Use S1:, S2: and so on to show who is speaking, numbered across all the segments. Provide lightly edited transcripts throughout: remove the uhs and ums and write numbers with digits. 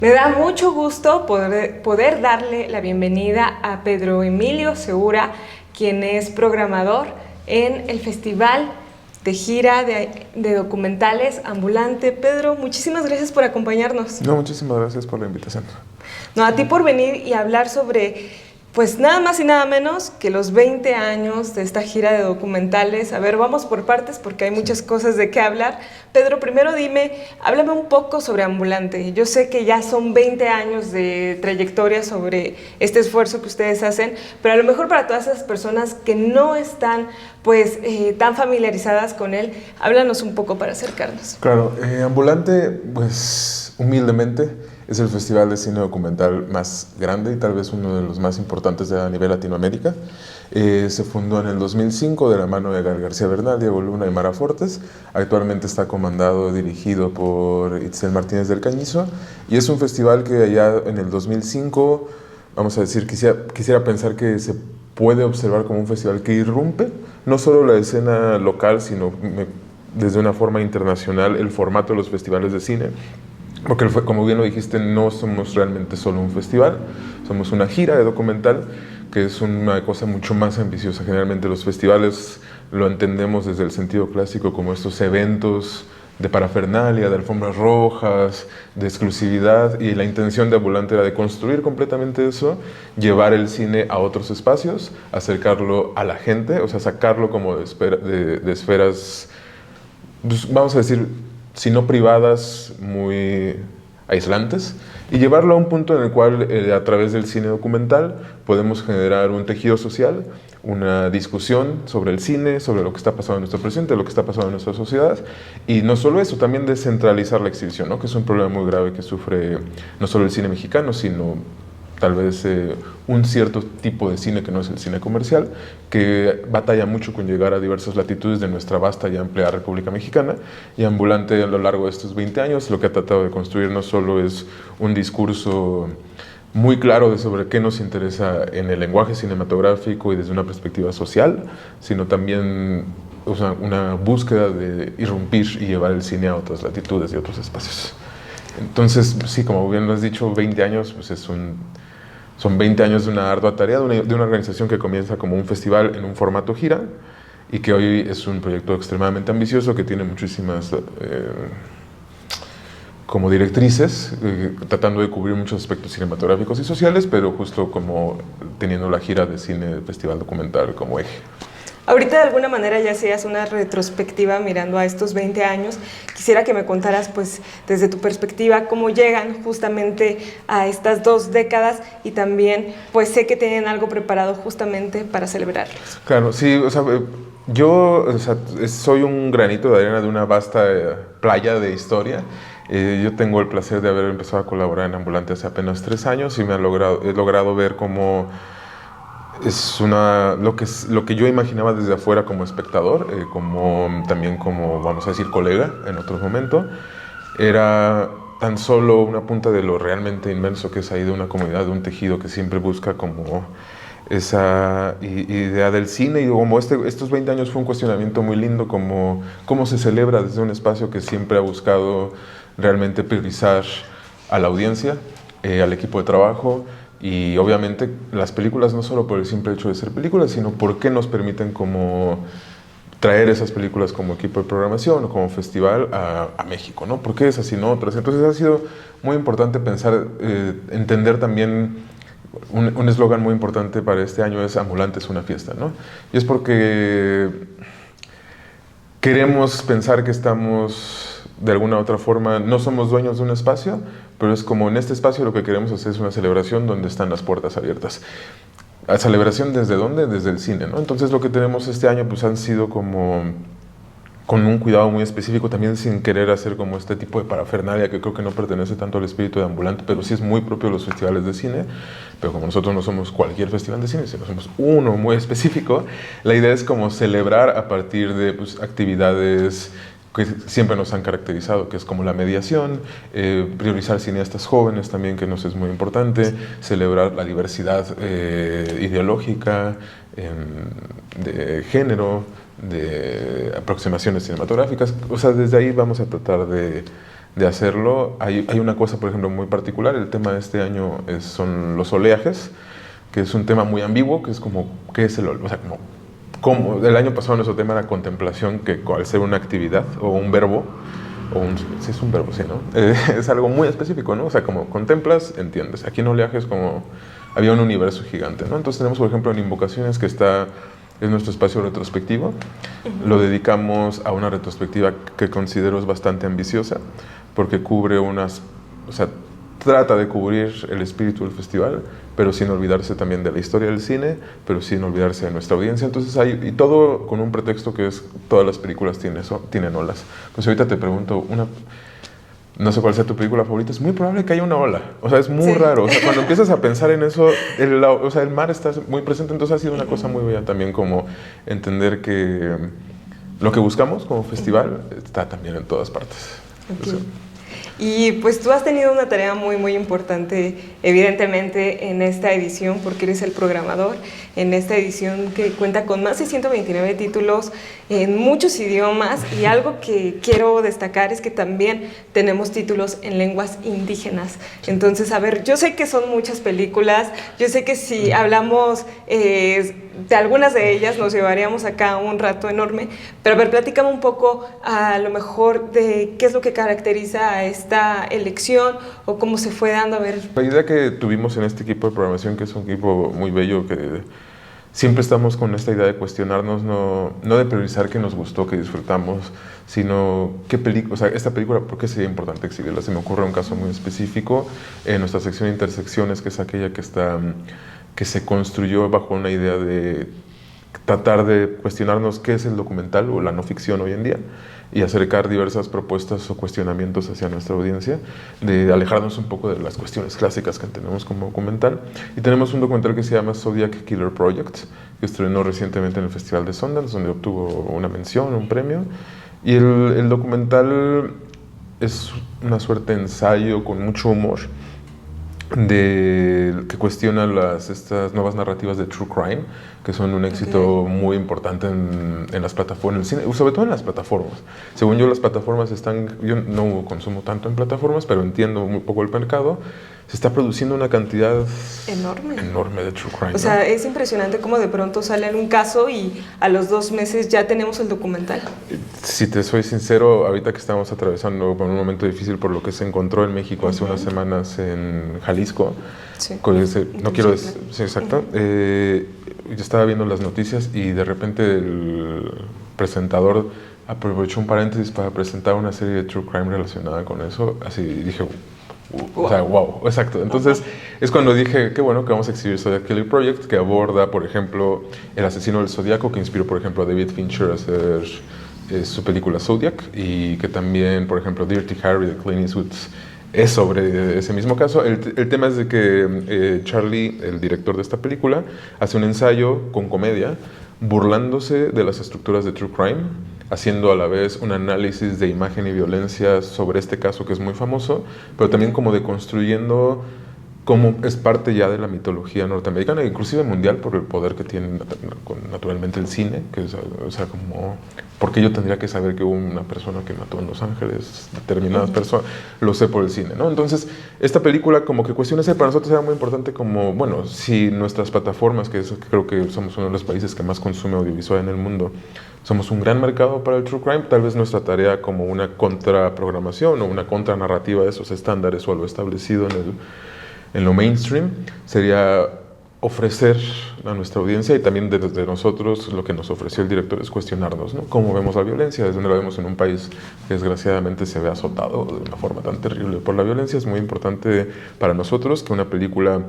S1: Me da mucho gusto poder darle la bienvenida a Pedro Emilio Segura, quien es programador en el Festival de Gira de Documentales Ambulante. Pedro, muchísimas gracias por acompañarnos.
S2: No, muchísimas gracias por la invitación.
S1: No, a ti por venir y hablar sobre, pues nada más y nada menos que los 20 años de esta gira de documentales. A ver, vamos por partes porque hay muchas cosas de qué hablar. Pedro, primero háblame un poco sobre Ambulante. Yo sé que ya son 20 años de trayectoria sobre este esfuerzo que ustedes hacen, pero a lo mejor para todas esas personas que no están pues tan familiarizadas con él, háblanos un poco para acercarnos.
S2: Claro, Ambulante, pues humildemente, es el festival de cine documental más grande y tal vez uno de los más importantes a nivel Latinoamérica. Se fundó en el 2005 de la mano de Gael García Bernal, Diego Luna y Mara Fortes. Actualmente está comandado y dirigido por Itzel Martínez del Cañizo y es un festival que allá en el 2005, vamos a decir, quisiera pensar que se puede observar como un festival que irrumpe no solo la escena local, sino desde una forma internacional el formato de los festivales de cine. Porque, como bien lo dijiste, no somos realmente solo un festival, somos una gira de documental, que es una cosa mucho más ambiciosa. Generalmente los festivales lo entendemos desde el sentido clásico como estos eventos de parafernalia, de alfombras rojas, de exclusividad, y la intención de Ambulante era de construir completamente eso, llevar el cine a otros espacios, acercarlo a la gente, o sea, sacarlo como de esferas, pues, vamos a decir, si no privadas, muy aislantes, y llevarlo a un punto en el cual a través del cine documental podemos generar un tejido social, una discusión sobre el cine, sobre lo que está pasando en nuestro presente, lo que está pasando en nuestra sociedad, y no solo eso, también descentralizar la exhibición, ¿no? Que es un problema muy grave que sufre no solo el cine mexicano, sino tal vez un cierto tipo de cine que no es el cine comercial, que batalla mucho con llegar a diversas latitudes de nuestra vasta y amplia República Mexicana. Y Ambulante, a lo largo de estos 20 años, lo que ha tratado de construir no solo es un discurso muy claro de sobre qué nos interesa en el lenguaje cinematográfico y desde una perspectiva social, sino también una búsqueda de irrumpir y llevar el cine a otras latitudes y otros espacios. Entonces, sí, como bien lo has dicho, 20 años, pues son 20 años de una ardua tarea, de una organización que comienza como un festival en un formato gira y que hoy es un proyecto extremadamente ambicioso que tiene muchísimas como directrices, tratando de cubrir muchos aspectos cinematográficos y sociales, pero justo como teniendo la gira de cine del Festival Documental como eje.
S1: Ahorita de alguna manera ya hacías una retrospectiva mirando a estos 20 años. Quisiera que me contaras, pues, desde tu perspectiva, cómo llegan justamente a estas 2 décadas y también, pues, sé que tienen algo preparado justamente para celebrarlos.
S2: Claro, sí, o sea, yo soy un granito de arena de una vasta playa de historia. Yo tengo el placer de haber empezado a colaborar en Ambulante hace apenas 3 años y he logrado ver cómo es lo que yo imaginaba desde afuera como espectador, también como, vamos a decir, colega en otro momento, era tan solo una punta de lo realmente inmenso que es ahí de una comunidad, de un tejido que siempre busca como esa idea del cine, y como estos 20 años fue un cuestionamiento muy lindo, como cómo se celebra desde un espacio que siempre ha buscado realmente priorizar a la audiencia, al equipo de trabajo, y obviamente las películas no solo por el simple hecho de ser películas, sino porque nos permiten como traer esas películas como equipo de programación o como festival a México, ¿no? ¿Por qué esas y no otras? Entonces ha sido muy importante pensar, entender también un eslogan muy importante para este año es Ambulante es una fiesta, ¿no? Y es porque queremos pensar que estamos de alguna u otra forma, no somos dueños de un espacio, pero es como en este espacio lo que queremos hacer es una celebración donde están las puertas abiertas. ¿La celebración desde dónde? Desde el cine, ¿no? Entonces lo que tenemos este año pues han sido como con un cuidado muy específico, también sin querer hacer como este tipo de parafernalia que creo que no pertenece tanto al espíritu de Ambulante, pero sí es muy propio de los festivales de cine. Pero como nosotros no somos cualquier festival de cine, sino somos uno muy específico, la idea es como celebrar a partir de pues, actividades que siempre nos han caracterizado, que es como la mediación, priorizar cineastas jóvenes también, que nos es muy importante, celebrar la diversidad ideológica, de género, de aproximaciones cinematográficas. O sea, desde ahí vamos a tratar de de hacerlo. Hay una cosa, por ejemplo, muy particular. El tema de este año son los oleajes, que es un tema muy ambiguo, que es como, ¿qué es el oleaje? O sea, como el año pasado nuestro tema era contemplación, que al ser una actividad o un verbo, sí es un verbo, sí, ¿no? Es algo muy específico, ¿no? O sea, como contemplas, entiendes. Aquí en oleaje es como, había un universo gigante, ¿no? Entonces tenemos, por ejemplo, en Invocaciones, que es nuestro espacio retrospectivo. Lo dedicamos a una retrospectiva que considero es bastante ambiciosa, porque cubre o sea, trata de cubrir el espíritu del festival, pero sin olvidarse también de la historia del cine, pero sin olvidarse de nuestra audiencia. Entonces y todo con un pretexto que es, todas las películas tienen olas. Pues ahorita te pregunto, no sé cuál sea tu película favorita, es muy probable que haya una ola. O sea, es muy raro. O sea, cuando empiezas a pensar en eso, el mar está muy presente. Entonces ha sido una cosa muy bella también, como entender que lo que buscamos como festival está también en todas partes.
S1: Okay. Y pues tú has tenido una tarea muy, muy importante, evidentemente, en esta edición, porque eres el programador, en esta edición que cuenta con más de 129 títulos en muchos idiomas, y algo que quiero destacar es que también tenemos títulos en lenguas indígenas. Entonces, a ver, yo sé que son muchas películas, yo sé que si hablamos de algunas de ellas nos llevaríamos acá un rato enorme, pero a ver, platícame un poco a lo mejor de qué es lo que caracteriza a esta elección o cómo se fue dando. A ver.
S2: La idea que tuvimos en este equipo de programación, que es un equipo muy bello, que siempre estamos con esta idea de cuestionarnos, no de priorizar qué nos gustó, qué disfrutamos, sino o sea, esta película, ¿por qué sería importante exhibirla? Se me ocurre un caso muy específico en nuestra sección de intersecciones, que es aquella que se construyó bajo una idea de tratar de cuestionarnos qué es el documental o la no ficción hoy en día, y acercar diversas propuestas o cuestionamientos hacia nuestra audiencia, de alejarnos un poco de las cuestiones clásicas que tenemos como documental. Y tenemos un documental que se llama Zodiac Killer Project, que estrenó recientemente en el Festival de Sundance, donde obtuvo una mención, un premio. Y el documental es una suerte de ensayo con mucho humor, que cuestiona estas nuevas narrativas de true crime, que son un éxito muy importante en las plataformas, en el cine, sobre todo en las plataformas. Según yo, las plataformas yo no consumo tanto en plataformas, pero entiendo muy poco el mercado. Se está produciendo una cantidad enorme de true crime.
S1: O sea, es impresionante cómo de pronto sale un caso y a los 2 meses ya tenemos el documental.
S2: Si te soy sincero, ahorita que estamos atravesando por un momento difícil por lo que se encontró en México hace unas semanas en Jalisco,
S1: sí.
S2: No quiero decir, sí, exacto. Yo estaba viendo las noticias y de repente el presentador aprovechó un paréntesis para presentar una serie de true crime relacionada con eso, así dije, o sea, wow, exacto. Entonces es cuando dije, qué bueno que vamos a exhibir Zodiac Killer Project, que aborda, por ejemplo, el asesino del Zodíaco, que inspiró, por ejemplo, a David Fincher a hacer su película Zodiac, y que también, por ejemplo, Dirty Harry de Clint Eastwood es sobre ese mismo caso. El tema es de que Charlie, el director de esta película, hace un ensayo con comedia, burlándose de las estructuras de true crime, haciendo a la vez un análisis de imagen y violencia sobre este caso que es muy famoso, pero también como deconstruyendo cómo es parte ya de la mitología norteamericana, inclusive mundial, por el poder que tiene naturalmente el cine, que es, o sea, como, porque yo tendría que saber que hubo una persona que mató en Los Ángeles, determinadas personas, lo sé por el cine, ¿no? Entonces, esta película como que cuestiona ese, para nosotros era muy importante como, bueno, si nuestras plataformas, que creo que somos uno de los países que más consume audiovisual en el mundo, somos un gran mercado para el true crime, tal vez nuestra tarea como una contraprogramación o una contranarrativa de esos estándares o a lo establecido en lo mainstream, sería ofrecer a nuestra audiencia, y también desde nosotros lo que nos ofreció el director es cuestionarnos, ¿no? Cómo vemos la violencia, desde donde la vemos en un país que desgraciadamente se ve azotado de una forma tan terrible por la violencia. Es muy importante para nosotros que una película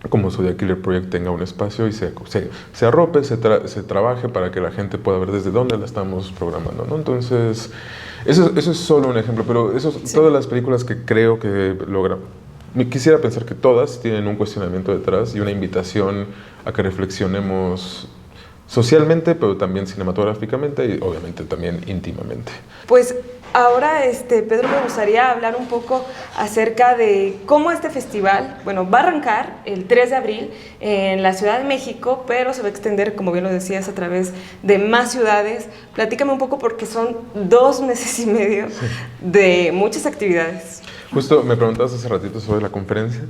S2: como Zodiac Killer Project tenga un espacio y se arrope, se trabaje para que la gente pueda ver desde dónde la estamos programando, ¿no? Entonces, eso es solo un ejemplo, pero todas las películas que creo que logran, quisiera pensar que todas tienen un cuestionamiento detrás y una invitación a que reflexionemos socialmente, pero también cinematográficamente y obviamente también íntimamente.
S1: Pues ahora, Pedro, me gustaría hablar un poco acerca de cómo este festival, bueno, va a arrancar el 3 de abril en la Ciudad de México, pero se va a extender, como bien lo decías, a través de más ciudades. Platícame un poco porque son 2 meses y medio de muchas actividades.
S2: Justo me preguntabas hace ratito sobre la conferencia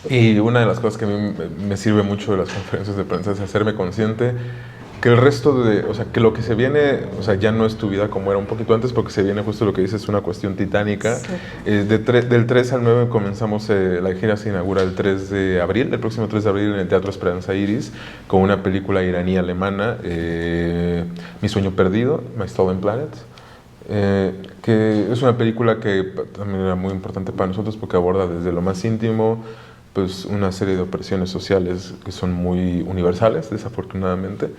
S2: y una de las cosas que a mí me sirve mucho de las conferencias de prensa es hacerme consciente que el resto o sea, que lo que se viene, o sea, ya no es tu vida como era un poquito antes, porque se viene justo lo que dices, es una cuestión titánica. Sí. Del 3 al 9 comenzamos, la gira se inaugura el 3 de abril, el próximo 3 de abril en el Teatro Esperanza Iris, con una película iraní-alemana, Mi sueño perdido, My Stolen Planet. Que es una película que también era muy importante para nosotros porque aborda desde lo más íntimo pues una serie de opresiones sociales que son muy universales, desafortunadamente.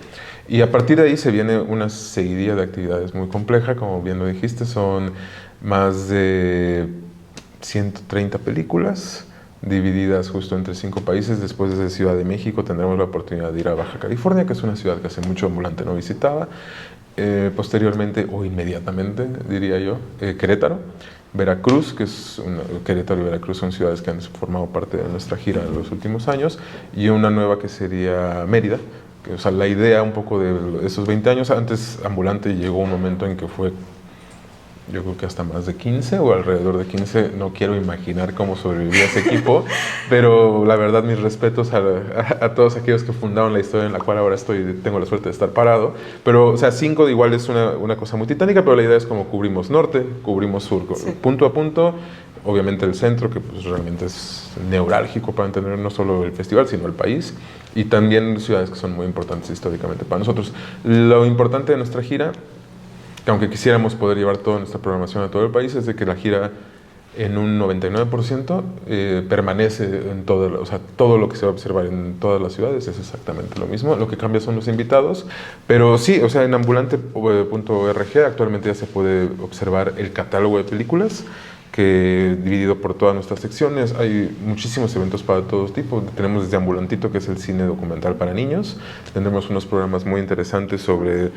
S2: Y a partir de ahí se viene una seguidilla de actividades muy compleja, como bien lo dijiste, son más de 130 películas divididas justo entre 5 países. Después de Ciudad de México tendremos la oportunidad de ir a Baja California, que es una ciudad que hace mucho Ambulante no visitaba. Posteriormente, o inmediatamente, diría yo, Querétaro, Veracruz, Querétaro y Veracruz son ciudades que han formado parte de nuestra gira en los últimos años, y una nueva que sería Mérida. O sea, la idea un poco de esos 20 años, antes Ambulante llegó un momento en que fue, yo creo que hasta más de 15 o alrededor de 15, no quiero imaginar cómo sobrevivía ese equipo, pero la verdad mis respetos a todos aquellos que fundaron la historia en la cual ahora tengo la suerte de estar parado, pero o sea, 5 de igual es una cosa muy titánica, pero la idea es como cubrimos norte, cubrimos sur, sí, punto a punto, obviamente el centro, que pues realmente es neurálgico para entender no solo el festival, sino el país, y también ciudades que son muy importantes históricamente para nosotros. Lo importante de nuestra gira, aunque quisiéramos poder llevar toda nuestra programación a todo el país, es de que la gira en un 99% permanece en todo, o sea, todo lo que se va a observar en todas las ciudades es exactamente lo mismo. Lo que cambia son los invitados, pero sí, o sea, en ambulante.org actualmente ya se puede observar el catálogo de películas, que dividido por todas nuestras secciones. Hay muchísimos eventos para todo tipo. Tenemos desde Ambulantito, que es el cine documental para niños. Tendremos unos programas muy interesantes sobre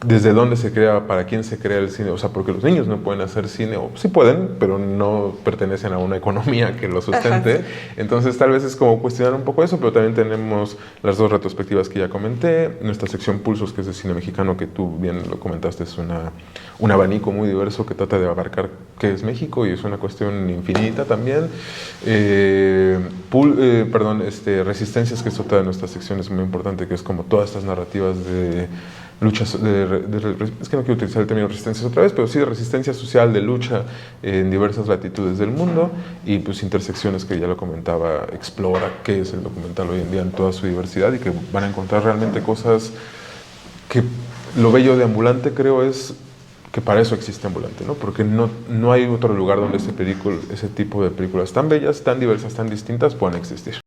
S2: desde dónde se crea, para quién se crea el cine, o sea, porque los niños no pueden hacer cine, o sí pueden, pero no pertenecen a una economía que lo sustente. Ajá, sí. Entonces tal vez es como cuestionar un poco eso, pero también tenemos las 2 retrospectivas que ya comenté, nuestra sección Pulsos, que es de cine mexicano, que tú bien lo comentaste, es un abanico muy diverso que trata de abarcar qué es México, y es una cuestión infinita también. Resistencias, que es otra de nuestras secciones muy importante, que es como todas estas narrativas de luchas, es que no quiero utilizar el término resistencias otra vez, pero sí de resistencia social, de lucha en diversas latitudes del mundo, y pues intersecciones, que ya lo comentaba, explora qué es el documental hoy en día en toda su diversidad, y que van a encontrar realmente cosas que lo bello de Ambulante, creo, es que para eso existe Ambulante, ¿no? Porque no hay otro lugar donde ese tipo de películas tan bellas, tan diversas, tan distintas puedan existir.